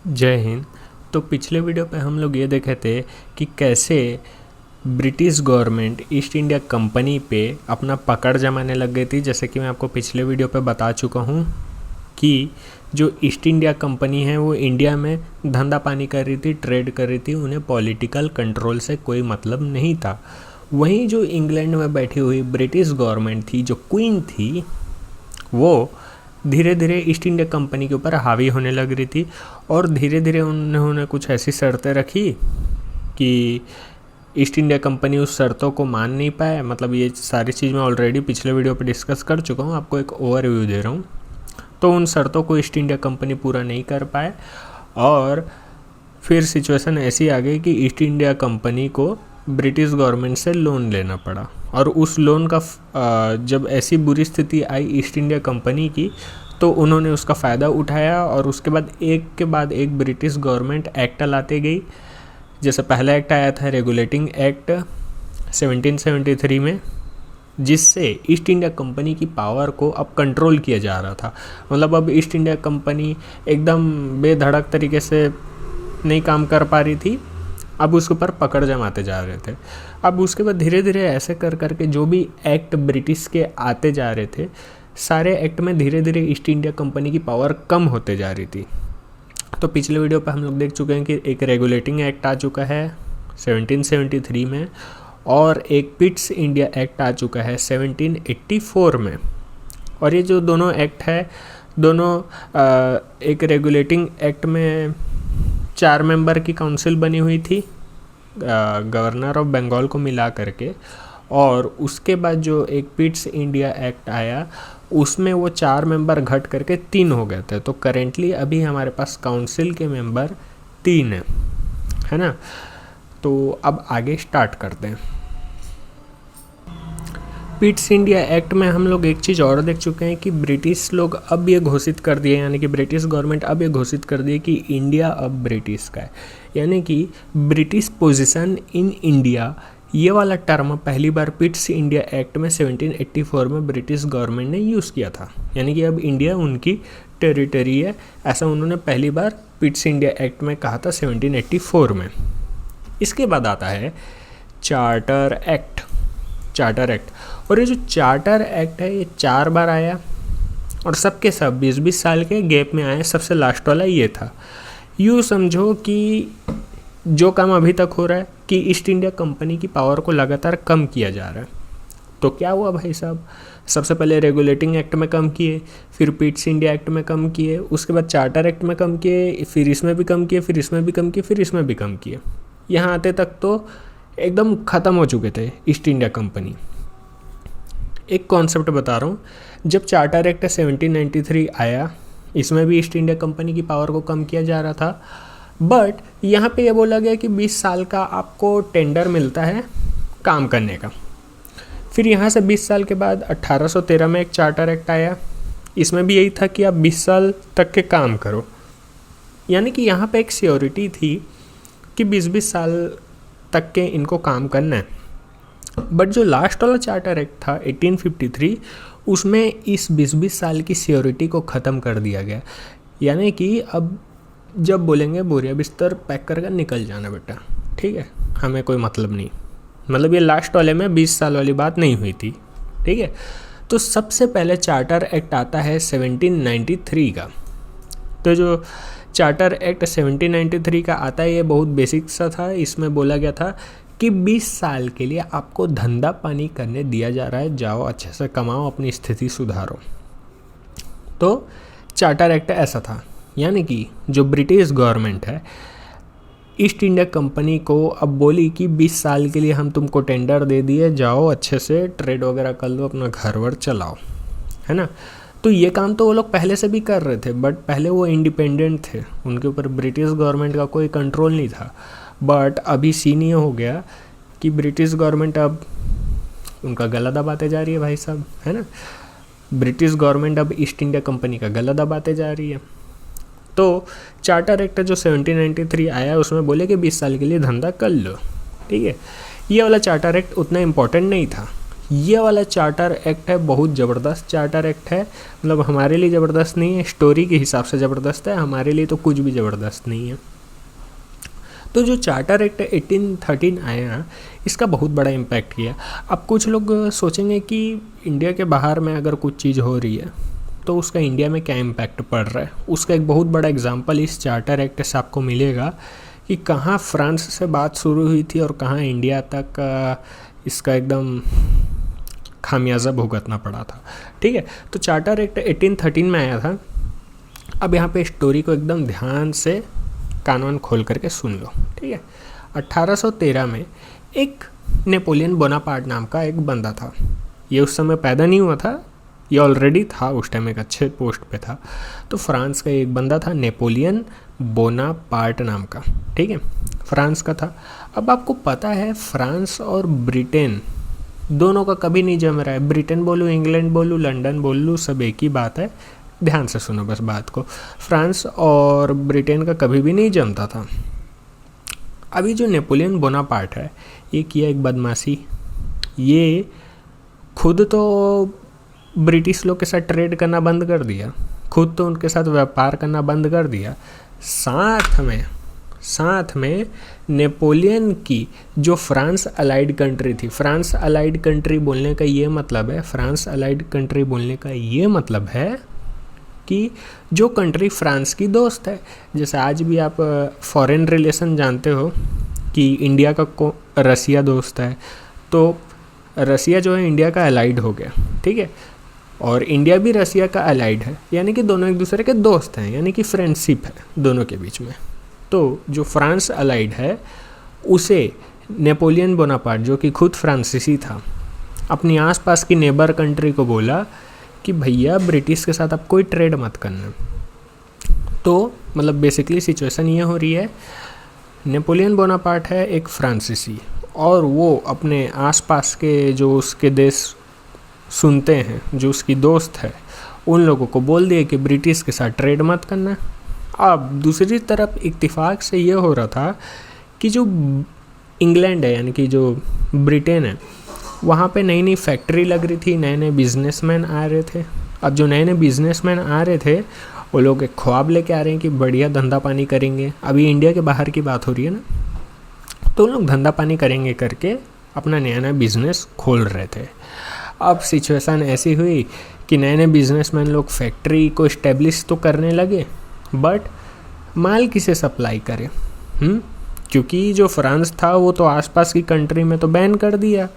जय हिंद। तो पिछले वीडियो पे हम लोग ये देखे थे कि कैसे British government east India company पे अपना पकड़ जमाने लग गई थी। जैसे कि मैं आपको पिछले वीडियो पे बता चुका हूँ कि जो ईस्ट इंडिया कंपनी है वो इंडिया में धंधा पानी कर रही थी, ट्रेड कर रही थी, उन्हें पॉलिटिकल कंट्रोल से कोई मतलब नहीं था। वहीं जो इंग्लैंड में बैठी हुई ब्रिटिश गवर्नमेंट थी, जो क्वीन थी, वो धीरे धीरे ईस्ट इंडिया कंपनी के ऊपर हावी होने लग रही थी और धीरे धीरे उन्होंने कुछ ऐसी शर्तें रखी कि ईस्ट इंडिया कंपनी उस शर्तों को मान नहीं पाए। मतलब ये सारी चीज़ मैं ऑलरेडी पिछले वीडियो पे डिस्कस कर चुका हूँ, आपको एक ओवरव्यू दे रहा हूँ। तो उन शर्तों को ईस्ट इंडिया कंपनी पूरा नहीं कर पाए और फिर सिचुएशन ऐसी आ गई कि ईस्ट इंडिया कंपनी को ब्रिटिश गवर्नमेंट से लोन लेना पड़ा और उस लोन का जब ऐसी बुरी स्थिति आई ईस्ट इंडिया कंपनी की तो उन्होंने उसका फ़ायदा उठाया और उसके बाद एक के बाद एक ब्रिटिश गवर्नमेंट एक्ट लाते गई। जैसे पहला एक्ट आया था रेगुलेटिंग एक्ट 1773 में, जिससे ईस्ट इंडिया कंपनी की पावर को अब कंट्रोल किया जा रहा था। मतलब अब ईस्ट इंडिया कंपनी एकदम बेधड़क तरीके से नहीं काम कर पा रही थी, अब उसके ऊपर पकड़ जमाते जा रहे थे। अब उसके बाद धीरे धीरे ऐसे कर करके जो भी एक्ट ब्रिटिश के आते जा रहे थे, सारे एक्ट में धीरे धीरे ईस्ट इंडिया कंपनी की पावर कम होते जा रही थी। तो पिछले वीडियो पे हम लोग देख चुके हैं कि एक रेगुलेटिंग एक्ट आ चुका है 1773 में और एक पिट्स इंडिया एक्ट आ चुका है 1784 में। और ये जो दोनों एक्ट है, दोनों एक रेगुलेटिंग एक्ट में 4 मेंबर की काउंसिल बनी हुई थी गवर्नर ऑफ बंगाल को मिला करके, और उसके बाद जो एक पिट्स इंडिया एक्ट आया उसमें वो 4 मेंबर घट करके 3 हो गए थे। तो करेंटली अभी हमारे पास काउंसिल के मेंबर 3 है ना। तो अब आगे स्टार्ट करते हैं। पिट्स इंडिया एक्ट में हम लोग एक चीज़ और देख चुके हैं कि ब्रिटिश लोग अब ये घोषित कर दिए, यानी कि ब्रिटिश गवर्नमेंट अब ये घोषित कर दिए कि इंडिया अब ब्रिटिश का है। यानी कि ब्रिटिश पोजीशन इन इंडिया, ये वाला टर्म पहली बार पिट्स इंडिया एक्ट में 1784 में ब्रिटिश गवर्नमेंट ने यूज़ किया था। यानी कि अब इंडिया उनकी टेरिटरी है, ऐसा उन्होंने पहली बार पिट्स इंडिया एक्ट में कहा था 1784 में। इसके बाद आता है चार्टर एक्ट। और ये जो चार्टर एक्ट है ये 4 बार आया और सबके सब 20-20 साल के गैप में आए। सबसे लास्ट वाला ये था। यूँ समझो कि जो काम अभी तक हो रहा है कि ईस्ट इंडिया कंपनी की पावर को लगातार कम किया जा रहा है। तो क्या हुआ भाई साहब, सबसे पहले रेगुलेटिंग एक्ट में कम किए, फिर पिट्स इंडिया एक्ट में कम किए, उसके बाद चार्टर एक्ट में कम किए, फिर इसमें भी कम किए, फिर इसमें भी कम किए, फिर इसमें भी कम किए। यहाँ आते तक तो एकदम ख़त्म हो चुके थे ईस्ट इंडिया कंपनी। एक कॉन्सेप्ट बता रहा हूँ, जब चार्टर एक्ट 1793 आया, इसमें भी ईस्ट इंडिया कंपनी की पावर को कम किया जा रहा था, बट यहाँ पे ये बोला गया कि 20 साल का आपको टेंडर मिलता है काम करने का। फिर यहाँ से 20 साल के बाद 1813 में एक चार्टर एक्ट आया, इसमें भी यही था कि आप 20 साल तक के काम करो। यानी कि यहाँ पे एक सियोरिटी थी कि 20-20 साल तक के इनको काम करना है। बट जो लास्ट वाला चार्टर एक्ट था 1853, उसमें इस 20-20 साल की सियोरिटी को ख़त्म कर दिया गया। यानी कि अब जब बोलेंगे बोरिया बिस्तर पैक करके निकल जाना बेटा, ठीक है, हमें कोई मतलब नहीं। मतलब ये लास्ट वाले में 20 साल वाली बात नहीं हुई थी, ठीक है। तो सबसे पहले चार्टर एक्ट आता है 1793 का। तो जो चार्टर एक्ट 1793 का आता है ये बहुत बेसिक सा था। इसमें बोला गया था कि 20 साल के लिए आपको धंधा पानी करने दिया जा रहा है, जाओ अच्छे से कमाओ, अपनी स्थिति सुधारो। तो चार्टर एक्ट ऐसा था। यानी कि जो ब्रिटिश गवर्नमेंट है ईस्ट इंडिया कंपनी को अब बोली कि 20 साल के लिए हम तुमको टेंडर दे दिए, जाओ अच्छे से ट्रेड वगैरह कर लो, अपना घर वर चलाओ, है ना। तो ये काम तो वो लोग पहले से भी कर रहे थे, बट पहले वो इंडिपेंडेंट थे, उनके ऊपर ब्रिटिश गवर्नमेंट का कोई कंट्रोल नहीं था। बट अभी सीन ये हो गया कि ब्रिटिश गवर्नमेंट अब उनका गला दबाते जा रही है भाई साहब, है ना। ब्रिटिश गवर्नमेंट अब ईस्ट इंडिया कंपनी का गला दबाते जा रही है। तो चार्टर एक्ट जो 1793 आया उसमें बोले कि 20 साल के लिए धंधा कर लो, ठीक है। ये वाला चार्टर एक्ट उतना इम्पोर्टेंट नहीं था, ये वाला चार्टर एक्ट है, बहुत ज़बरदस्त चार्टर एक्ट है। मतलब हमारे लिए ज़बरदस्त नहीं है, स्टोरी के हिसाब से ज़बरदस्त है, हमारे लिए तो कुछ भी ज़बरदस्त नहीं है। तो जो चार्टर एक्ट 1813 आया, इसका बहुत बड़ा इम्पैक्ट किया। अब कुछ लोग सोचेंगे कि इंडिया के बाहर में अगर कुछ चीज़ हो रही है तो उसका इंडिया में क्या इम्पैक्ट पड़ रहा है। उसका एक बहुत बड़ा एग्जांपल इस चार्टर एक्ट से आपको मिलेगा कि कहाँ फ्रांस से बात शुरू हुई थी और कहाँ इंडिया तक इसका एकदम खामियाजा भुगतना पड़ा था। ठीक है, तो चार्टर एक्ट 1813 में आया था। अब यहाँ पे स्टोरी को एकदम ध्यान से कान वान खोल करके सुन लो। ठीक है, 1813 में एक नेपोलियन बोनापार्ट नाम का एक बंदा था। ये उस समय पैदा नहीं हुआ था, ये ऑलरेडी था, उस टाइम एक अच्छे पोस्ट पे था। तो फ्रांस का एक बंदा था नेपोलियन बोनापार्ट नाम का। ठीक है, फ्रांस का था। अब आपको पता है फ्रांस और ब्रिटेन दोनों का कभी नहीं जम रहा है। ब्रिटेन बोलूँ, इंग्लैंड बोलूँ, लंदन बोलूँ, सब एक ही बात है। ध्यान से सुनो बस बात को। फ्रांस और ब्रिटेन का कभी भी नहीं जमता था। अभी जो नेपोलियन बोनापार्ट है, ये किया एक बदमाशी। ये खुद तो ब्रिटिश लोग के साथ ट्रेड करना बंद कर दिया, खुद तो उनके साथ व्यापार करना बंद कर दिया। साथ में नेपोलियन की जो फ्रांस अलाइड कंट्री थी, फ्रांस अलाइड कंट्री बोलने का ये मतलब है, फ्रांस अलाइड कंट्री बोलने का ये मतलब है कि जो कंट्री फ्रांस की दोस्त है। जैसे आज भी आप फॉरेन रिलेशन जानते हो कि इंडिया का रसिया दोस्त है, तो रसिया जो है इंडिया का अलाइड हो गया। ठीक है, और इंडिया भी रसिया का अलाइड है, यानी कि दोनों एक दूसरे के दोस्त हैं, यानी कि फ्रेंडशिप है दोनों के बीच में। तो जो फ्रांस अलाइड है उसे नेपोलियन बोनापार्ट, जो कि खुद फ्रांसीसी था, अपनी आसपास की नेबर कंट्री को बोला कि भैया ब्रिटिश के साथ आप कोई ट्रेड मत करना। तो मतलब बेसिकली सिचुएशन ये हो रही है, नेपोलियन बोनापार्ट है एक फ्रांसीसी, और वो अपने आसपास के जो उसके देश सुनते हैं, जो उसकी दोस्त है, उन लोगों को बोल दिए कि ब्रिटिश के साथ ट्रेड मत करना। अब दूसरी तरफ इत्तेफाक से ये हो रहा था कि जो इंग्लैंड है, यानी कि जो ब्रिटेन है, वहाँ पे नई नई फैक्ट्री लग रही थी, नए नए बिजनेसमैन आ रहे थे। अब जो नए नए बिजनेसमैन आ रहे थे, वो लोग एक ख्वाब लेके आ रहे हैं कि बढ़िया धंधा पानी करेंगे। अभी इंडिया के बाहर की बात हो रही है ना, तो लोग धंधा पानी करेंगे करके अपना नया नया बिजनेस खोल रहे थे। अब सिचुएशन ऐसी हुई कि नए नए बिजनेसमैन लोग फैक्ट्री को इस्टेब्लिश तो करने लगे, बट माल किसे सप्लाई करे? क्योंकि जो फ्रांस था वो तो आसपास की कंट्री में तो बैन कर दिया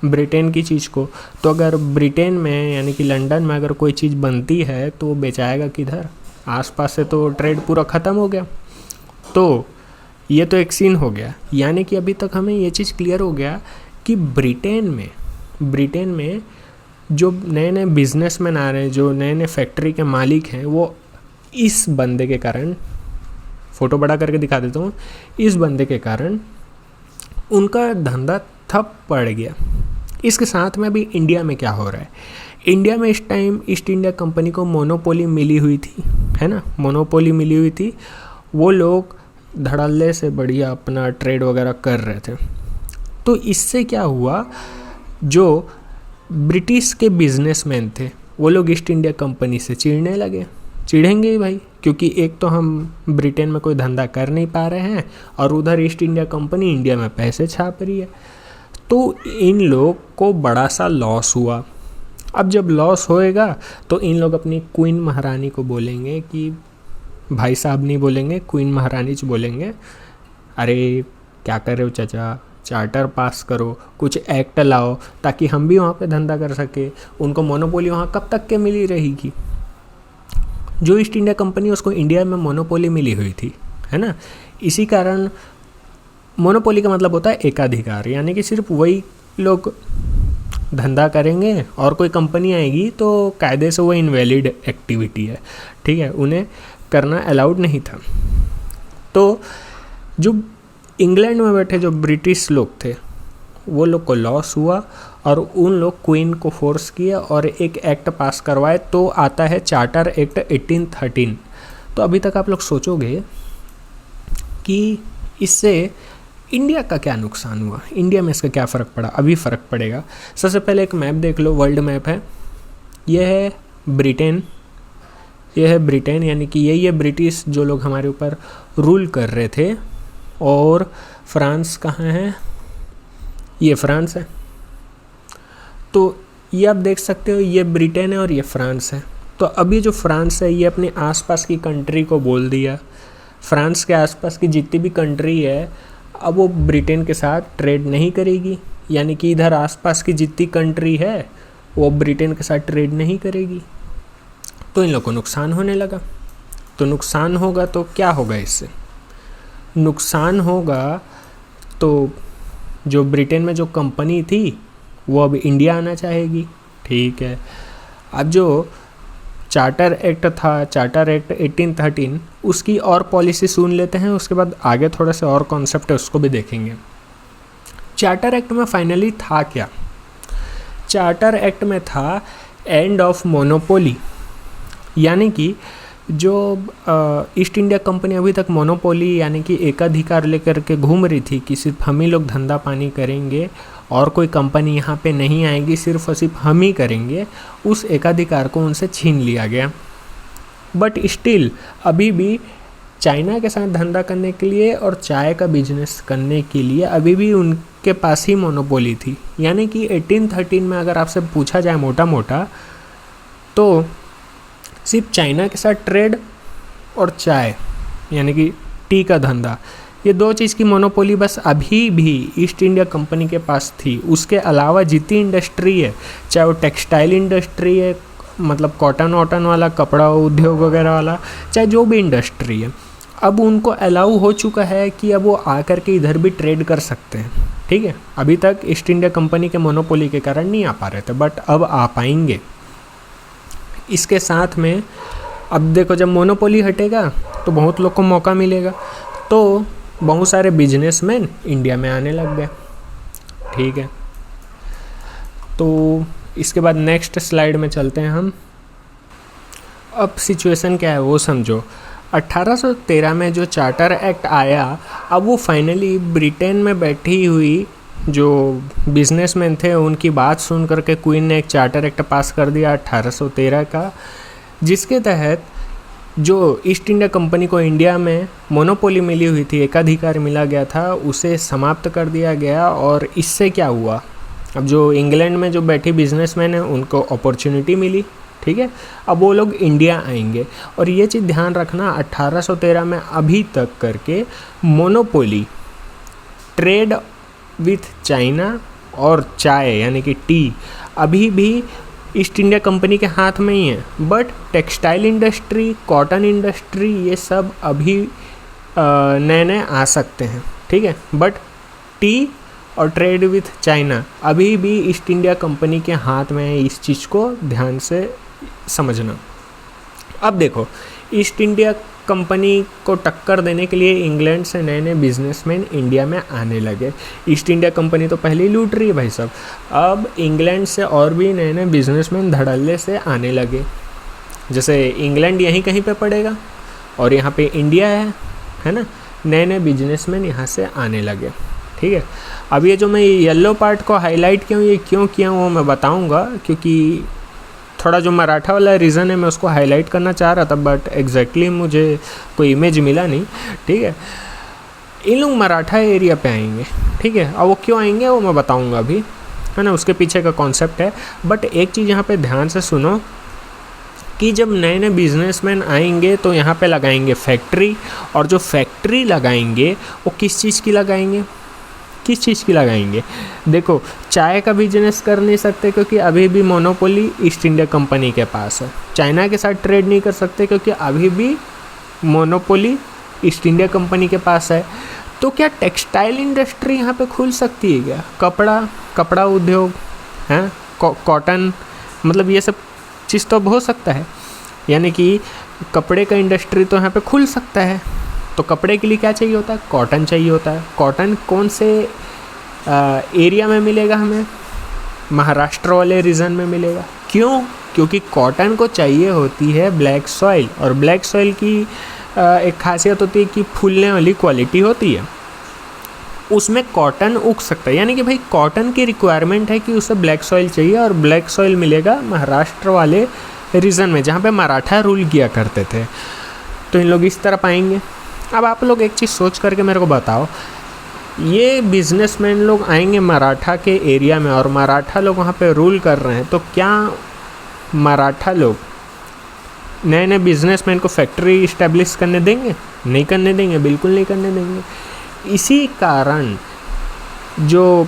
ब्रिटेन की चीज़ को। तो अगर ब्रिटेन में यानी कि लंदन में अगर कोई चीज़ बनती है तो वो बेचाएगा किधर? आसपास से तो ट्रेड पूरा ख़त्म हो गया। तो ये तो एक सीन हो गया, यानी कि अभी तक हमें ये चीज़ क्लियर हो गया कि ब्रिटेन में जो नए नए बिजनेसमैन आ रहे हैं, जो नए नए फैक्ट्री के मालिक हैं, वो इस बंदे के कारण, फ़ोटो बड़ा करके दिखा देता हूँ, इस बंदे के कारण उनका धंधा ठप पड़ गया। इसके साथ में अभी इंडिया में क्या हो रहा है, इंडिया में इस टाइम ईस्ट इंडिया कंपनी को मोनोपोली मिली हुई थी, है ना, मोनोपोली मिली हुई थी। वो लोग धड़ल्ले से बढ़िया अपना ट्रेड वगैरह कर रहे थे। तो इससे क्या हुआ, जो ब्रिटिश के बिजनेसमैन थे वो लोग ईस्ट इंडिया कंपनी से चिढ़ने लगे। चिढ़ेंगे ही भाई, क्योंकि एक तो हम ब्रिटेन में कोई धंधा कर नहीं पा रहे हैं और उधर ईस्ट इंडिया कंपनी इंडिया में पैसे छाप रही है। तो इन लोग को बड़ा सा लॉस हुआ। अब जब लॉस होएगा तो इन लोग अपनी क्वीन महारानी को बोलेंगे कि, भाई साहब नहीं बोलेंगे, क्वीन महारानी बोलेंगे, अरे क्या कर रहे हो चाचा, चार्टर पास करो, कुछ एक्ट लाओ ताकि हम भी वहाँ पे धंधा कर सके। उनको मोनोपोली वहाँ कब तक के मिली रहेगी? जो ईस्ट इंडिया कंपनी उसको इंडिया में मोनोपोली मिली हुई थी, है ना। इसी कारण मोनोपोली का मतलब होता है एकाधिकार, यानी कि सिर्फ वही लोग धंधा करेंगे और कोई कंपनी आएगी तो कायदे से वो इनवैलिड एक्टिविटी है, ठीक है, उन्हें करना अलाउड नहीं था। तो जो इंग्लैंड में बैठे जो ब्रिटिश लोग थे वो लोग को लॉस हुआ और उन लोग क्वीन को फोर्स किया और एक एक्ट पास करवाए, तो आता है चार्टर एक्ट 1813। तो अभी तक आप लोग सोचोगे कि इससे इंडिया का क्या नुकसान हुआ, इंडिया में इसका क्या फ़र्क पड़ा, अभी फ़र्क पड़ेगा। सबसे पहले एक मैप देख लो, वर्ल्ड मैप है, ये है ब्रिटेन, ये है ब्रिटेन, यानी कि यही है ब्रिटिश जो लोग हमारे ऊपर रूल कर रहे थे। और फ्रांस कहाँ है, ये फ्रांस है। तो ये आप देख सकते हो, ये ब्रिटेन है और ये फ्रांस है। तो अभी जो फ्रांस है ये अपने आसपास की कंट्री को बोल दिया, फ्रांस के आसपास की जितनी भी कंट्री है अब वो ब्रिटेन के साथ ट्रेड नहीं करेगी, यानी कि इधर आसपास की जितनी कंट्री है वो ब्रिटेन के साथ ट्रेड नहीं करेगी। तो इन लोगों को नुकसान होने लगा। तो नुकसान होगा तो क्या होगा, इससे नुकसान होगा तो जो ब्रिटेन में जो कंपनी थी वो अब इंडिया आना चाहेगी। ठीक है, अब जो चार्टर एक्ट था, चार्टर एक्ट 1813, उसकी और पॉलिसी सुन लेते हैं, उसके बाद आगे थोड़ा सा और कॉन्सेप्ट है उसको भी देखेंगे। चार्टर एक्ट में फाइनली था क्या, चार्टर एक्ट में था एंड ऑफ मोनोपोली, यानी कि जो ईस्ट इंडिया कंपनी अभी तक मोनोपोली यानी कि एकाधिकार लेकर के घूम रही थी कि सिर्फ हम ही लोग धंधा पानी करेंगे और कोई कंपनी यहाँ पे नहीं आएगी, सिर्फ और सिर्फ हम ही करेंगे, उस एकाधिकार को उनसे छीन लिया गया। बट स्टिल अभी भी चाइना के साथ धंधा करने के लिए और चाय का बिजनेस करने के लिए अभी भी उनके पास ही मोनोपोली थी। यानी कि 1813 में अगर आपसे पूछा जाए मोटा मोटा तो सिर्फ चाइना के साथ ट्रेड और चाय यानी कि टी का धंधा, ये दो चीज़ की मोनोपोली बस अभी भी ईस्ट इंडिया कंपनी के पास थी। उसके अलावा जितनी इंडस्ट्री है, चाहे वो टेक्सटाइल इंडस्ट्री है, मतलब कॉटन वॉटन वाला, कपड़ा उद्योग वगैरह वाला, चाहे जो भी इंडस्ट्री है, अब उनको अलाउ हो चुका है कि अब वो आकर के इधर भी ट्रेड कर सकते हैं। ठीक है, अभी तक ईस्ट इंडिया कंपनी के मोनोपोली के कारण नहीं आ पा रहे थे, बट अब आ पाएंगे। इसके साथ में अब देखो, जब मोनोपोली हटेगा तो बहुत लोग को मौका मिलेगा, तो बहुत सारे बिजनेसमैन इंडिया में आने लग गए। ठीक है, तो इसके बाद नेक्स्ट स्लाइड में चलते हैं हम। अब सिचुएशन क्या है वो समझो। 1813 में जो चार्टर एक्ट आया, अब वो फाइनली ब्रिटेन में बैठी हुई जो बिजनेसमैन थे उनकी बात सुन करके क्वीन ने एक चार्टर एक्ट पास कर दिया 1813 का, जिसके तहत जो ईस्ट इंडिया कंपनी को इंडिया में मोनोपोली मिली हुई थी, एकाधिकार मिला गया था, उसे समाप्त कर दिया गया। और इससे क्या हुआ, अब जो इंग्लैंड में जो बैठी बिजनेसमैन है उनको अपॉर्चुनिटी मिली। ठीक है, अब वो लोग इंडिया आएंगे। और ये चीज़ ध्यान रखना, 1813 में अभी तक करके मोनोपोली ट्रेड विथ चाइना और चाय यानी कि टी अभी भी ईस्ट इंडिया कंपनी के हाथ में ही है। But textile industry, cotton industry, ये सब अभी नए नए आ सकते हैं। ठीक है, बट टी और ट्रेड विथ चाइना अभी भी ईस्ट इंडिया कंपनी के हाथ में है। इस चीज़ को ध्यान से समझना। अब देखो, ईस्ट इंडिया कंपनी को टक्कर देने के लिए इंग्लैंड से नए नए बिजनेसमैन इंडिया में आने लगे। ईस्ट इंडिया कंपनी तो पहले ही लूट रही है भाई साहब, अब इंग्लैंड से और भी नए नए बिजनेसमैन धड़ल्ले से आने लगे। जैसे इंग्लैंड यहीं कहीं पे पड़ेगा और यहाँ पे इंडिया है ना, नए नए बिजनेसमैन यहाँ से आने लगे। ठीक है, अब ये जो मैं येलो पार्ट को हाईलाइट किया हूँ, ये क्यों किया हूँ वो मैं बताऊँगा, क्योंकि थोड़ा जो मराठा वाला रीज़न है मैं उसको हाईलाइट करना चाह रहा था, बट एग्जैक्टली मुझे कोई इमेज मिला नहीं। ठीक है, इन लोग मराठा एरिया पे आएंगे। ठीक है, अब वो क्यों आएंगे वो मैं बताऊंगा अभी, है ना, उसके पीछे का कॉन्सेप्ट है। बट एक चीज़ यहाँ पे ध्यान से सुनो कि जब नए नए बिजनेसमैन आएंगे तो यहाँ पे लगाएंगे फैक्ट्री, और जो फैक्ट्री लगाएंगे वो किस चीज़ की लगाएंगे, किस चीज़ की लगाएंगे। देखो, चाय का बिजनेस कर नहीं सकते क्योंकि अभी भी मोनोपोली ईस्ट इंडिया कंपनी के पास है। चाइना के साथ ट्रेड नहीं कर सकते क्योंकि अभी भी मोनोपोली ईस्ट इंडिया कंपनी के पास है। तो क्या टेक्सटाइल इंडस्ट्री यहाँ पे खुल सकती है क्या, कपड़ा उद्योग है, कॉटन, मतलब ये सब चीज़ तो हो सकता है, यानी कि कपड़े का इंडस्ट्री तो यहाँ पे खुल सकता है। तो कपड़े के लिए क्या चाहिए होता है, कॉटन चाहिए होता है। कॉटन कौन से एरिया में मिलेगा हमें, महाराष्ट्र वाले रीजन में मिलेगा। क्यों, क्योंकि कॉटन को चाहिए होती है ब्लैक सॉइल, और ब्लैक सॉइल की एक खासियत होती है कि फूलने वाली क्वालिटी होती है। उसमें कॉटन उग सकता है, यानी कि भाई कॉटन की रिक्वायरमेंट है कि उसे ब्लैक सॉइल चाहिए, और ब्लैक सॉइल मिलेगा महाराष्ट्र वाले रीजन में जहाँ पे मराठा रूल किया करते थे। तो इन लोग इस तरफ आएंगे। अब आप लोग एक चीज़ सोच करके मेरे को बताओ, ये बिजनेसमैन लोग आएंगे मराठा के एरिया में और मराठा लोग वहाँ पे रूल कर रहे हैं, तो क्या मराठा लोग नए नए बिजनेसमैन को फैक्ट्री इस्टेब्लिश करने देंगे? नहीं करने देंगे, बिल्कुल नहीं करने देंगे। इसी कारण जो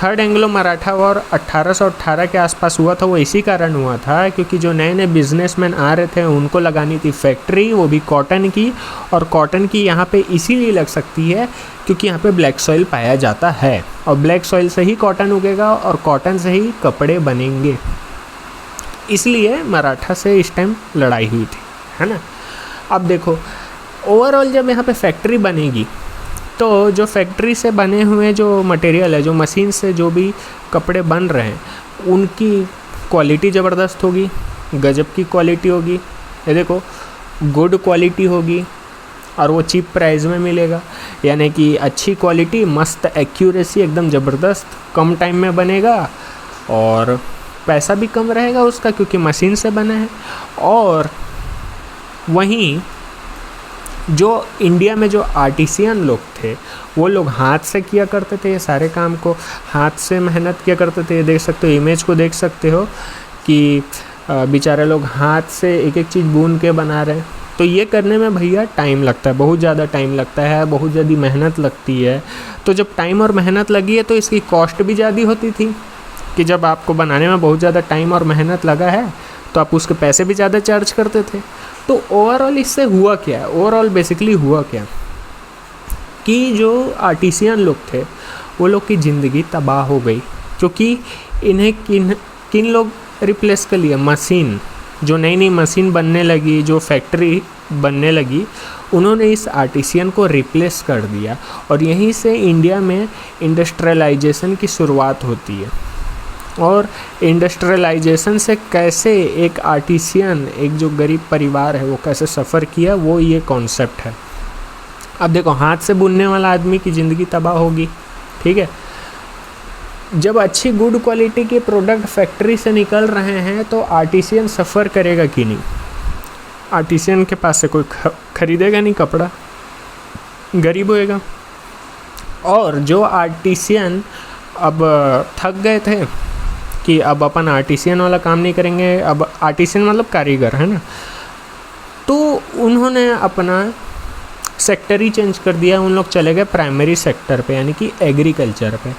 थर्ड एंग्लो मराठा वॉर 1818 के आसपास हुआ था, वो इसी कारण हुआ था क्योंकि जो नए नए बिजनेसमैन आ रहे थे उनको लगानी थी फैक्ट्री, वो भी कॉटन की। और कॉटन की यहाँ पे इसीलिए लग सकती है क्योंकि यहाँ पे ब्लैक सॉइल पाया जाता है, और ब्लैक सॉइल से ही कॉटन उगेगा और कॉटन से ही कपड़े बनेंगे। इसलिए मराठा से इस टाइम लड़ाई हुई थी, है ना। अब देखो ओवरऑल जब यहाँ पे फैक्ट्री बनेगी तो जो फैक्ट्री से बने हुए जो मटेरियल है, जो मशीन से जो भी कपड़े बन रहे हैं, उनकी क्वालिटी ज़बरदस्त होगी, गजब की क्वालिटी होगी। ये देखो गुड क्वालिटी होगी और वो चीप प्राइस में मिलेगा, यानी कि अच्छी क्वालिटी, मस्त एक्यूरेसी, एकदम ज़बरदस्त, कम टाइम में बनेगा और पैसा भी कम रहेगा उसका क्योंकि मशीन से बना है। और वहीं जो इंडिया में जो आर्टिसियन लोग थे वो लोग हाथ से किया करते थे, ये सारे काम को हाथ से मेहनत किया करते थे। ये देख सकते हो, इमेज को देख सकते हो कि बेचारे लोग हाथ से एक एक चीज़ बुन के बना रहे हैं। तो ये करने में भैया टाइम लगता है, बहुत ज़्यादा टाइम लगता है, बहुत ज़्यादा मेहनत लगती है। तो जब टाइम और मेहनत लगी है तो इसकी कॉस्ट भी ज़्यादा होती थी कि जब आपको बनाने में बहुत ज़्यादा टाइम और मेहनत लगा है तो आप उसके पैसे भी ज़्यादा चार्ज करते थे। तो ओवरऑल इससे हुआ क्या है, ओवरऑल बेसिकली हुआ क्या कि जो आर्टिसियन लोग थे वो लोग की ज़िंदगी तबाह हो गई क्योंकि इन्हें किन लोग रिप्लेस कर लिया? मशीन। जो नई नई मशीन बनने लगी, जो फैक्ट्री बनने लगी, उन्होंने इस आर्टिसियन को रिप्लेस कर दिया और यहीं से इंडिया में इंडस्ट्रियलाइजेशन की शुरुआत होती है। और इंडस्ट्रियलाइजेशन से कैसे एक आर्टिसियन, एक जो गरीब परिवार है, वो कैसे सफ़र किया, वो ये कॉन्सेप्ट है। अब देखो हाथ से बुनने वाला आदमी की ज़िंदगी तबाह होगी, ठीक है। जब अच्छी गुड क्वालिटी के प्रोडक्ट फैक्ट्री से निकल रहे हैं तो आर्टिसियन सफ़र करेगा कि नहीं? आर्टिसियन के पास से कोई खरीदेगा नहीं कपड़ा, गरीब होएगा। और जो आर्टिसियन अब थक गए थे कि अब अपन आर्टिसियन वाला काम नहीं करेंगे, अब आर्टिसियन मतलब कारीगर, है ना, तो उन्होंने अपना सेक्टर ही चेंज कर दिया। उन लोग चले गए प्राइमरी सेक्टर पे, यानी कि एग्रीकल्चर पे।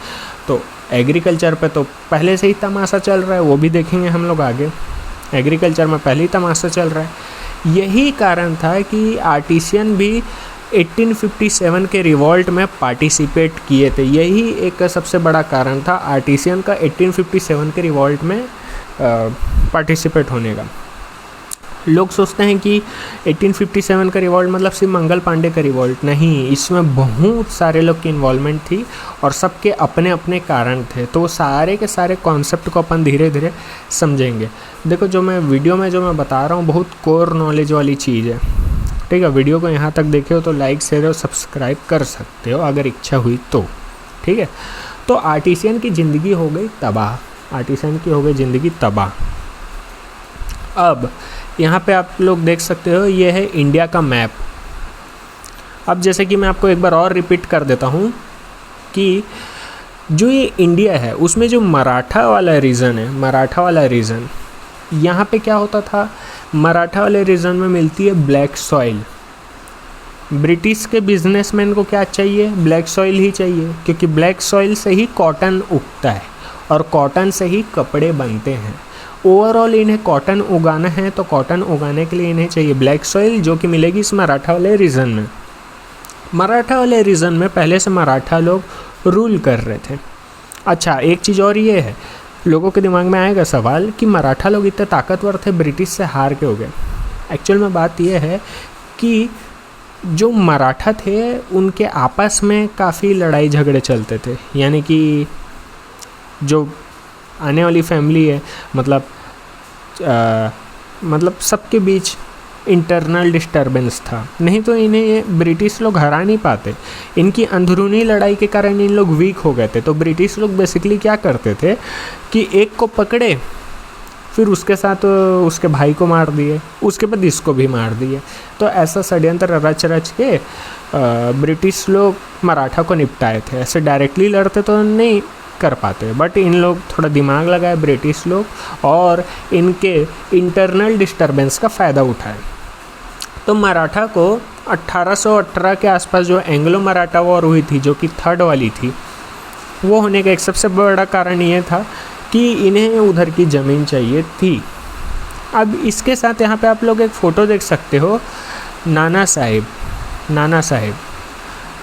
तो एग्रीकल्चर पे तो पहले से ही तमाशा चल रहा है, वो भी देखेंगे हम लोग आगे। एग्रीकल्चर में पहले ही तमाशा चल रहा है। यही कारण था कि आर्टिसियन भी 1857 के रिवॉल्ट में पार्टिसिपेट किए थे। यही एक सबसे बड़ा कारण था आर्टिसियन का 1857 के रिवॉल्ट में पार्टिसिपेट होने का। लोग सोचते हैं कि 1857 का रिवॉल्ट मतलब सिर्फ मंगल पांडे का रिवॉल्ट नहीं, इसमें बहुत सारे लोग की इन्वॉल्वमेंट थी और सबके अपने अपने कारण थे। तो सारे के सारे कॉन्सेप्ट को अपन धीरे धीरे समझेंगे। देखो जो मैं वीडियो में जो मैं बता रहा हूँ बहुत कोर नॉलेज वाली चीज़ है, ठीक है। वीडियो को यहाँ तक देखे हो तो लाइक शेयर और सब्सक्राइब कर सकते हो अगर इच्छा हुई तो, ठीक है। तो आर्टिसियन की ज़िंदगी हो गई तबाह, आर्टिसियन की हो गई ज़िंदगी तबाह। अब यहाँ पे आप लोग देख सकते हो, ये है इंडिया का मैप। अब जैसे कि मैं आपको एक बार और रिपीट कर देता हूँ कि जो ये इंडिया है उसमें जो मराठा वाला रीजन है, मराठा वाला रीजन, यहाँ पे क्या होता था, मराठा वाले रीजन में मिलती है ब्लैक सॉइल। ब्रिटिश के बिजनेसमैन को क्या चाहिए? ब्लैक सॉइल ही चाहिए, क्योंकि ब्लैक सॉइल से ही कॉटन उगता है और कॉटन से ही कपड़े बनते हैं। ओवरऑल इन्हें कॉटन उगाना है तो कॉटन उगाने के लिए इन्हें चाहिए ब्लैक सॉइल, जो कि मिलेगी इस मराठा वाले रीजन में। मराठा वाले रीजन में पहले से मराठा लोग रूल कर रहे थे। अच्छा, एक चीज़ और ये है, लोगों के दिमाग में आएगा सवाल कि मराठा लोग इतने ताकतवर थे, ब्रिटिश से हार के हो गए। एक्चुअल में बात यह है कि जो मराठा थे उनके आपस में काफ़ी लड़ाई झगड़े चलते थे, यानी कि जो आने वाली फैमिली है, मतलब सबके बीच इंटरनल डिस्टर्बेंस था, नहीं तो इन्हें ये ब्रिटिश लोग हरा नहीं पाते। इनकी अंदरूनी लड़ाई के कारण इन लोग वीक हो गए थे। तो ब्रिटिश लोग बेसिकली क्या करते थे कि एक को पकड़े, फिर उसके साथ उसके भाई को मार दिए, उसके बाद इसको भी मार दिए। तो ऐसा षड्यंत्र रच रच के ब्रिटिश लोग मराठा को निपटाए थे। ऐसे डायरेक्टली लड़ते तो नहीं कर पाते, बट इन लोग थोड़ा दिमाग लगाए ब्रिटिश लोग, और इनके इंटरनल डिस्टर्बेंस का फ़ायदा उठाए। तो मराठा को 1818 के आसपास जो एंग्लो मराठा वॉर हुई थी, जो कि थर्ड वाली थी, वो होने का एक सबसे बड़ा कारण ये था कि इन्हें उधर की ज़मीन चाहिए थी। अब इसके साथ यहाँ पे आप लोग एक फ़ोटो देख सकते हो, नाना साहेब।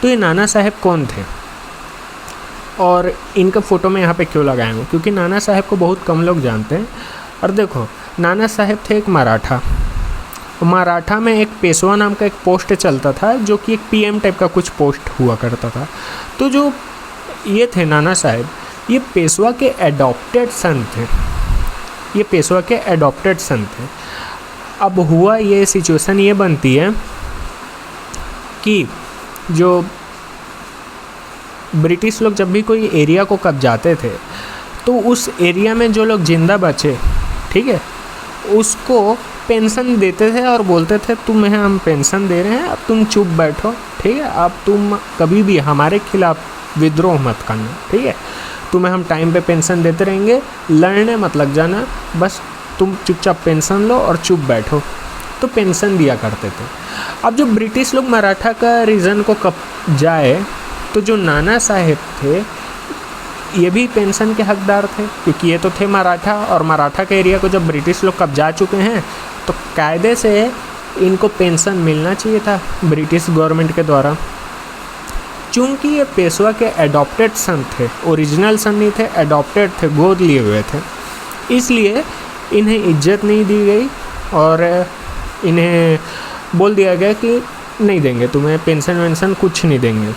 तो ये नाना साहेब कौन थे और इनका फ़ोटो मैं यहाँ पे क्यों लगाया हूँ, क्योंकि नाना साहेब को बहुत कम लोग जानते हैं। और देखो, नाना साहेब थे एक मराठा में एक पेशवा नाम का एक पोस्ट चलता था, जो कि एक पीएम टाइप का कुछ पोस्ट हुआ करता था। तो जो ये थे नाना साहेब, ये पेशवा के एडॉप्टेड सन थे। अब हुआ ये सिचुएशन ये बनती है कि जो ब्रिटिश लोग जब भी कोई एरिया को कब्जाते थे, तो उस एरिया में जो लोग जिंदा बचे, ठीक है, उसको पेंशन देते थे और बोलते थे तुम्हें हम पेंशन दे रहे हैं, अब तुम चुप बैठो, ठीक है, अब तुम कभी भी हमारे खिलाफ विद्रोह मत करना, ठीक है, तुम्हें हम टाइम पे पेंशन देते रहेंगे, लड़ने मत लग जाना, बस तुम चुपचाप पेंशन लो और चुप बैठो। तो पेंशन दिया करते थे। अब जो ब्रिटिश लोग मराठा का रीजन को कब्जाए, तो जो नाना साहेब थे ये भी पेंशन के हकदार थे, क्योंकि ये तो थे मराठा, और मराठा के एरिया को जब ब्रिटिश लोग कब्जा चुके हैं तो कायदे से इनको पेंशन मिलना चाहिए था ब्रिटिश गवर्नमेंट के द्वारा। चूँकि ये पेशवा के एडॉप्टेड सन थे, ओरिजिनल सन नहीं थे, एडॉप्टेड थे, गोद लिए हुए थे, इसलिए इन्हें इज्जत नहीं दी गई और इन्हें बोल दिया गया कि नहीं देंगे तुम्हें पेंशन वेंशन, कुछ नहीं देंगे।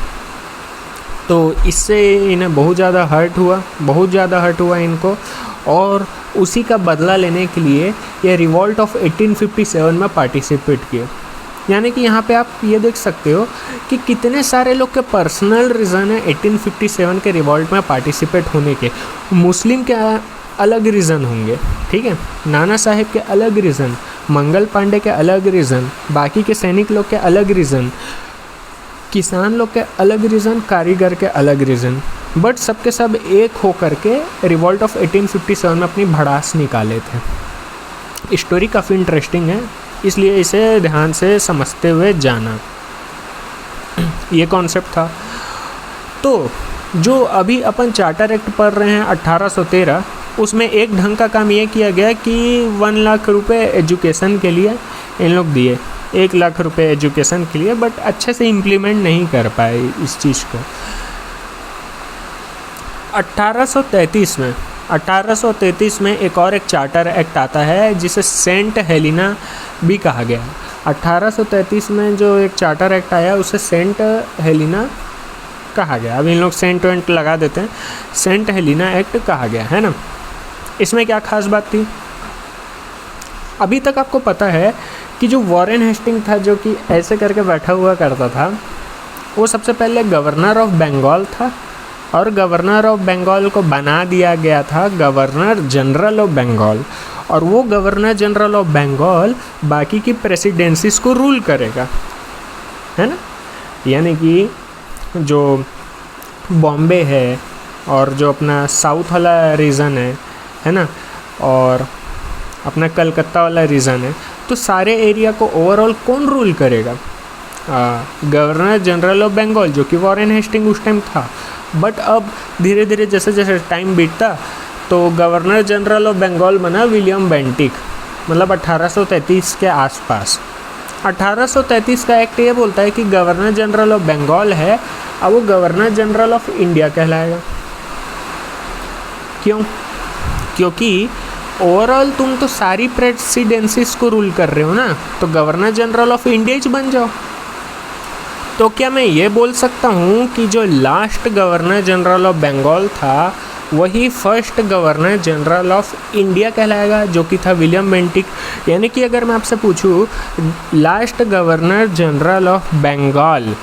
तो इससे इन्हें बहुत ज़्यादा हर्ट हुआ इनको, और उसी का बदला लेने के लिए ये रिवॉल्ट ऑफ 1857 में पार्टिसिपेट किए। यानी कि यहाँ पे आप ये देख सकते हो कि कितने सारे लोग के पर्सनल रीज़न है 1857 के रिवॉल्ट में पार्टिसिपेट होने के। मुस्लिम के अलग रीज़न होंगे, ठीक है, नाना साहेब के अलग रीज़न, मंगल पांडे के अलग रीज़न, बाकी के सैनिक लोग के अलग रीज़न, किसान लोग के अलग रीज़न, कारीगर के अलग रीज़न, बट सबके सब एक हो करके रिवॉल्ट ऑफ 1857 में अपनी भड़ास निकाले थे। स्टोरी काफ़ी इंटरेस्टिंग है, इसलिए इसे ध्यान से समझते हुए जाना। ये कॉन्सेप्ट था। तो जो अभी अपन चार्टर एक्ट पढ़ रहे हैं 1813, उसमें एक ढंग का काम ये किया गया कि 1 लाख रुपए एजुकेशन के लिए इन लोग दिए, 1 लाख रुपए एजुकेशन के लिए, बट अच्छे से इम्प्लीमेंट नहीं कर पाए इस चीज़ को। 1833 में एक और एक चार्टर एक्ट आता है जिसे सेंट हेलिना भी कहा गया। 1833 में जो एक चार्टर एक्ट आया उसे सेंट हेलिना कहा गया। अब इन लोग सेंट वेंट लगा देते हैं, सेंट हेलिना एक्ट कहा गया है ना। इसमें क्या खास बात थी, अभी तक आपको पता है कि जो वॉरेन हेस्टिंग था, जो कि ऐसे करके बैठा हुआ करता था, वो सबसे पहले गवर्नर ऑफ बंगाल था, और गवर्नर ऑफ बंगाल को बना दिया गया था गवर्नर जनरल ऑफ बंगाल, और वो गवर्नर जनरल ऑफ बंगाल बाकी की प्रेसिडेंसीज को रूल करेगा, है ना। यानी कि जो बॉम्बे है और जो अपना साउथ वाला रीजन है ना, और अपना कलकत्ता वाला रीजन है, तो सारे एरिया को ओवरऑल कौन रूल करेगा? गवर्नर जनरल ऑफ बंगाल, जो कि वॉरेन हेस्टिंग उस टाइम था। बट अब धीरे धीरे जैसे जैसे टाइम बीतता तो गवर्नर जनरल ऑफ बंगाल बना विलियम बेंटिक, मतलब 1833 के आसपास। 1833 का एक्ट ये बोलता है कि गवर्नर जनरल ऑफ बंगाल है, अब वो गवर्नर जनरल ऑफ इंडिया कहलाएगा। क्यों? क्योंकि ओवरऑल तुम तो सारी प्रेसिडेंसीज को रूल कर रहे हो ना, तो गवर्नर जनरल ऑफ इंडिया ही बन जाओ। तो क्या मैं ये बोल सकता हूँ कि जो last governor general of Bengal था वही first governor general of India कहलाएगा, जो कि था विलियम बेंटिक। यानी कि अगर मैं आपसे पूछूँ last governor general of Bengal,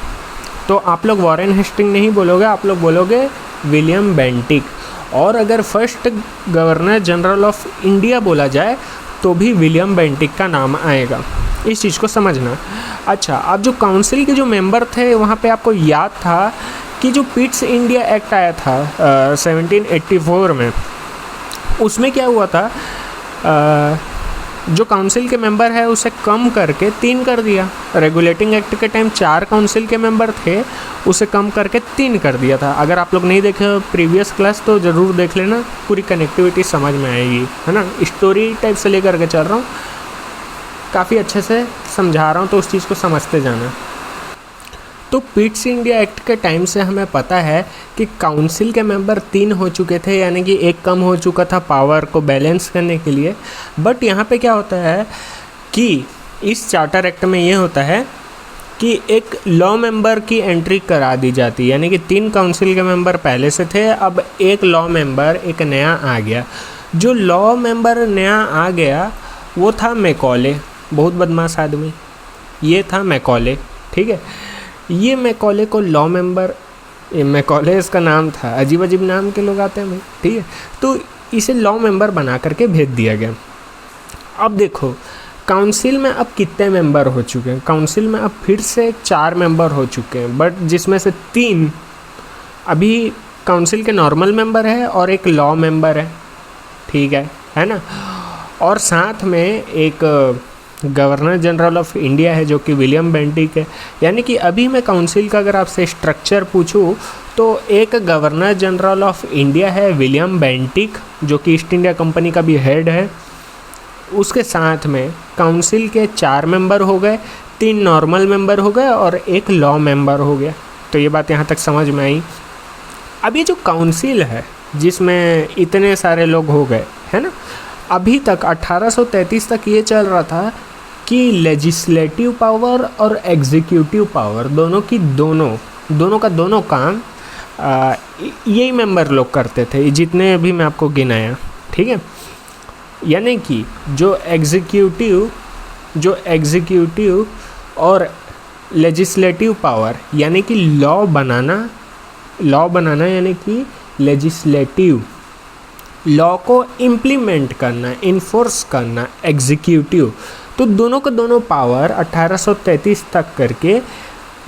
तो आप लोग वॉरेन हेस्टिंग नहीं बोलोगे, आप लोग बोलोगे विलियम बेंटिक। और अगर first governor general of India बोला जाए तो भी विलियम बेंटिक का नाम आएगा, इस चीज़ को समझना। अच्छा, अब जो काउंसिल के जो मेंबर थे वहाँ पे आपको याद था कि जो पिट्स इंडिया एक्ट आया था 1784 में, उसमें क्या हुआ था, जो काउंसिल के मेंबर है उसे कम करके 3 कर दिया। रेगुलेटिंग एक्ट के टाइम 4 काउंसिल के मेंबर थे, उसे कम करके 3 कर दिया था। अगर आप लोग नहीं देखे प्रीवियस क्लास तो ज़रूर देख लेना, पूरी कनेक्टिविटी समझ में आएगी, है ना। स्टोरी टाइप से लेकर के चल रहा हूँ, काफ़ी अच्छे से समझा रहा हूँ, तो उस चीज़ को समझते जाना। तो पिट्स इंडिया एक्ट के टाइम से हमें पता है कि काउंसिल के मेंबर 3 हो चुके थे, यानी कि एक कम हो चुका था पावर को बैलेंस करने के लिए। बट यहाँ पे क्या होता है कि इस चार्टर एक्ट में ये होता है कि एक लॉ मेंबर की एंट्री करा दी जाती है, यानी कि 3 काउंसिल के मेंबर पहले से थे, अब एक लॉ मेंबर एक नया आ गया। जो लॉ मेंबर नया आ गया वो था मैकॉले, बहुत बदमाश आदमी, ये था मैकॉले, ठीक है। ये मैकॉले को लॉ मेंबर, मैकॉले इसका नाम था, अजीब अजीब नाम के लोग आते हैं भाई, ठीक है। तो इसे लॉ मेंबर बना करके भेज दिया गया। अब देखो काउंसिल में अब कितने मेंबर हो चुके हैं, काउंसिल में अब फिर से 4 मेंबर हो चुके हैं, बट जिसमें से 3 अभी काउंसिल के नॉर्मल मेंबर है और एक लॉ मेंबर है, ठीक है ना। और साथ में एक गवर्नर जनरल ऑफ इंडिया है जो कि विलियम बेंटिक है। यानी कि अभी मैं काउंसिल का अगर आपसे स्ट्रक्चर पूछूं तो एक गवर्नर जनरल ऑफ इंडिया है विलियम बेंटिक, जो कि ईस्ट इंडिया कंपनी का भी हेड है। उसके साथ में काउंसिल के 4 मेंबर हो गए, 3 नॉर्मल मेंबर हो गए और एक लॉ मेंबर हो गया। तो ये बात यहाँ तक समझ में आई। अब ये जो काउंसिल है जिसमें इतने सारे लोग हो गए, है ना, अभी तक 1833 तक ये चल रहा था कि लेजिस्लेटिव पावर और एग्जीक्यूटिव पावर दोनों का दोनों काम यही मेंबर लोग करते थे, जितने अभी मैं आपको गिनाया, ठीक है। यानी कि जो एग्जीक्यूटिव और लेजिस्लेटिव पावर, यानी कि लॉ बनाना यानी कि लेजिस्लेटिव, लॉ को इम्प्लीमेंट करना, इन्फोर्स करना एग्जीक्यूटिव, तो दोनों का दोनों पावर 1833 तक करके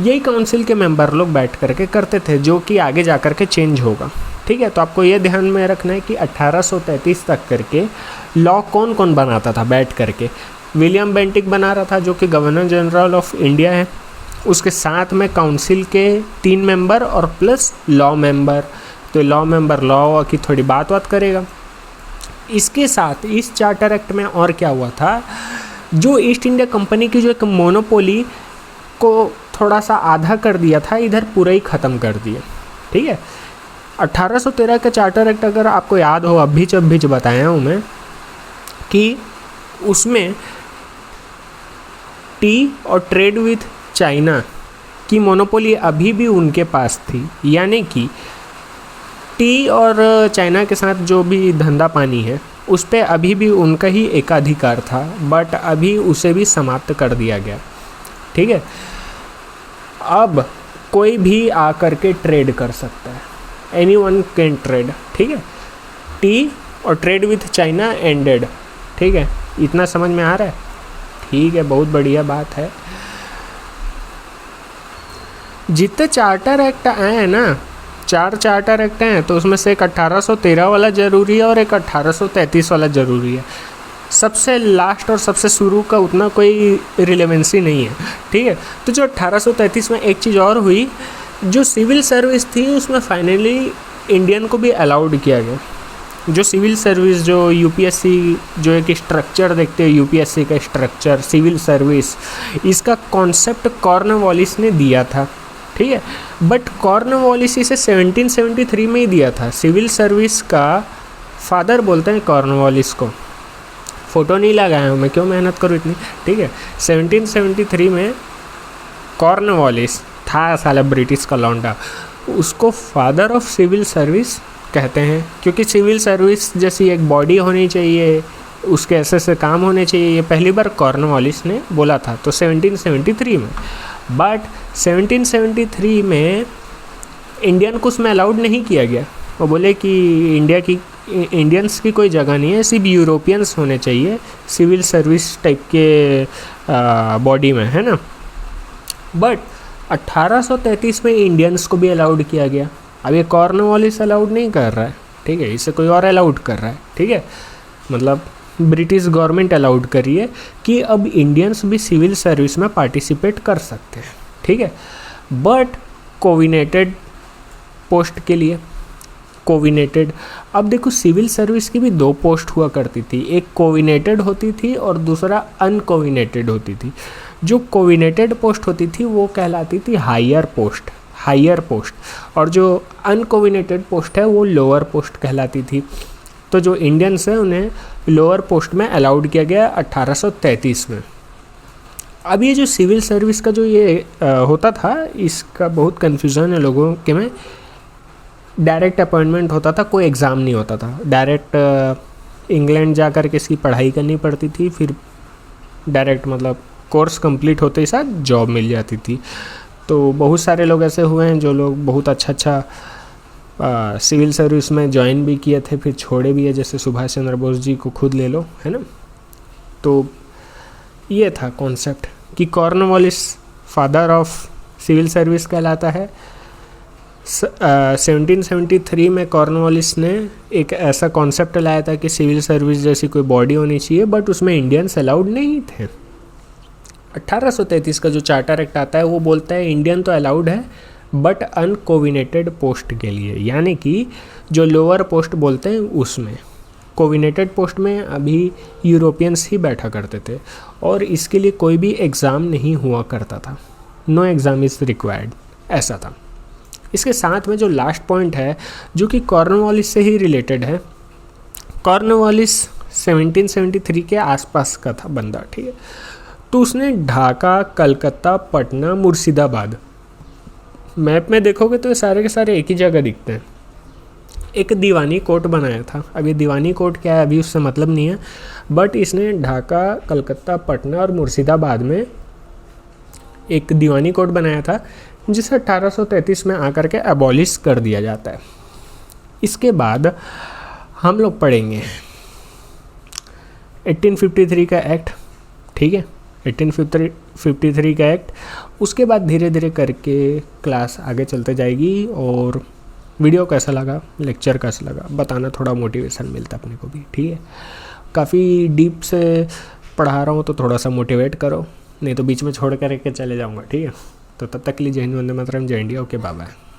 यही काउंसिल के मेंबर लोग बैठ करके करते थे, जो कि आगे जा कर के चेंज होगा, ठीक है। तो आपको ये ध्यान में रखना है कि 1833 तक करके लॉ कौन कौन बनाता था बैठ करके। विलियम बेंटिक बना रहा था जो कि गवर्नर जनरल ऑफ इंडिया है, उसके साथ में काउंसिल के 3 मेंबर और प्लस लॉ मेंबर। तो लॉ मेंबर लॉ की थोड़ी बात करेगा। इसके साथ इस चार्टर एक्ट में और क्या हुआ था, जो ईस्ट इंडिया कंपनी की जो एक मोनोपोली को थोड़ा सा आधा कर दिया था, इधर पूरा ही ख़त्म कर दिया, ठीक है। 1813 का चार्टर एक्ट अगर आपको याद हो, अभी बताया हूँ मैं कि उसमें टी और ट्रेड विथ चाइना की मोनोपोली अभी भी उनके पास थी। यानी कि टी और चाइना के साथ जो भी धंधा पानी है उस पर अभी भी उनका ही एकाधिकार था, बट अभी उसे भी समाप्त कर दिया गया, ठीक है। अब कोई भी आकर के ट्रेड कर सकता है, एनी वन कैन ट्रेड, ठीक है। टी और ट्रेड विथ चाइना एंडेड, ठीक है। इतना समझ में आ रहा है, ठीक है, बहुत बढ़िया बात है। जितने चार्टर एक्ट आए हैं ना, 4 चार्टर एक्ट हैं, तो उसमें से एक 1813 वाला ज़रूरी है और एक 1833 वाला ज़रूरी है। सबसे लास्ट और सबसे शुरू का उतना कोई रिलेवेंसी नहीं है, ठीक है। तो जो 1833 में एक चीज़ और हुई, जो सिविल सर्विस थी उसमें फाइनली इंडियन को भी अलाउड किया गया। जो सिविल सर्विस, जो यूपीएससी जो एक स्ट्रक्चर देखते हैं, यूपीएससी का स्ट्रक्चर सिविल सर्विस, इसका कॉन्सेप्ट कॉर्नवालिस ने दिया था, ठीक है। बट कॉर्नवालिस इसे 1773 में ही दिया था। सिविल सर्विस का फादर बोलते हैं कॉर्नवालिस को। फ़ोटो नहीं लगाया हूँ मैं, क्यों मेहनत करूँ इतनी, ठीक है। 1773 में कॉर्नवालिस था साला ब्रिटिश का लौंडा, उसको फादर ऑफ सिविल सर्विस कहते हैं, क्योंकि सिविल सर्विस जैसी एक बॉडी होनी चाहिए, उसके ऐसे काम होने चाहिए, ये पहली बार कॉर्नवालिस ने बोला था, तो 1773 में। बट 1773 में इंडियन को उसमें अलाउड नहीं किया गया। वो बोले कि इंडियंस की कोई जगह नहीं है, सिर्फ यूरोपियंस होने चाहिए सिविल सर्विस टाइप के बॉडी में, है ना। बट 1833 में इंडियंस को भी अलाउड किया गया। अब ये कॉर्नवालिस अलाउड नहीं कर रहा है, ठीक है, इसे कोई और अलाउड कर रहा है, ठीक है, मतलब ब्रिटिश गवर्नमेंट अलाउड करी है कि अब इंडियंस भी सिविल सर्विस में पार्टिसिपेट कर सकते हैं, ठीक है। बट कोविनेटेड पोस्ट के लिए, कोविनेटेड, अब देखो सिविल सर्विस की भी 2 पोस्ट हुआ करती थी, एक कोविनेटेड होती थी और दूसरा अनकोविनेटेड होती थी। जो कोविनेटेड पोस्ट होती थी वो कहलाती थी हायर पोस्ट, और जो अनकोविनेटेड पोस्ट है वो लोअर पोस्ट कहलाती थी। तो जो इंडियंस हैं उन्हें लोअर पोस्ट में अलाउड किया गया 1833 में। अब ये जो सिविल सर्विस का जो ये होता था, इसका बहुत कन्फ्यूज़न है लोगों के में। डायरेक्ट अपॉइंटमेंट होता था, कोई एग्ज़ाम नहीं होता था, डायरेक्ट इंग्लैंड जा कर के इसकी पढ़ाई करनी पड़ती थी, फिर डायरेक्ट मतलब कोर्स कंप्लीट होते ही साथ जॉब मिल जाती थी। तो बहुत सारे लोग ऐसे हुए हैं जो लोग बहुत अच्छा सिविल सर्विस में ज्वाइन भी किए थे, फिर छोड़े भी है, जैसे सुभाष चंद्र बोस जी को खुद ले लो, है ना। तो ये था कॉन्सेप्ट कि Cornwallis father of civil service कहलाता है। 1773 में कॉर्नवालिस ने एक ऐसा कॉन्सेप्ट लाया था कि सिविल सर्विस जैसी कोई बॉडी होनी चाहिए, बट उसमें इंडियंस अलाउड नहीं थे। 1833 का जो चार्टर एक्ट आता है वो बोलता है इंडियन तो अलाउड है बट अनकोविनेटेड पोस्ट के लिए, यानी कि जो लोअर पोस्ट बोलते हैं उसमें। कोविनेटेड पोस्ट में अभी यूरोपियंस ही बैठा करते थे और इसके लिए कोई भी एग्ज़ाम नहीं हुआ करता था, नो एग्ज़ाम इज़ रिक्वायर्ड, ऐसा था। इसके साथ में जो लास्ट पॉइंट है जो कि कॉर्नवालिस से ही रिलेटेड है, कॉर्नवालिस 1773 के आसपास का था बंदा, ठीक है। तो उसने ढाका, कलकत्ता, पटना, मुर्शिदाबाद, मैप में देखोगे तो ये सारे के सारे एक ही जगह दिखते हैं, एक दीवानी कोर्ट बनाया था। अब ये दीवानी कोर्ट क्या है अभी उससे मतलब नहीं है, बट इसने ढाका, कलकत्ता, पटना और मुर्शिदाबाद में एक दीवानी कोर्ट बनाया था जिसे 1833 में आकर के एबॉलिश कर दिया जाता है। इसके बाद हम लोग पढ़ेंगे 1853 का एक्ट, ठीक है, 1853 का एक्ट। उसके बाद धीरे धीरे करके क्लास आगे चलते जाएगी। और वीडियो कैसा लगा, लेक्चर कैसा लगा बताना, थोड़ा मोटिवेशन मिलता अपने को भी, ठीक है। काफ़ी डीप से पढ़ा रहा हूँ तो थोड़ा सा मोटिवेट करो, नहीं तो बीच में छोड़ कर के चले जाऊँगा, ठीक है। तो तब तक के लिए जय हिंद, वंदे मातरम, जय इंडिया, ओके, बाय बाय।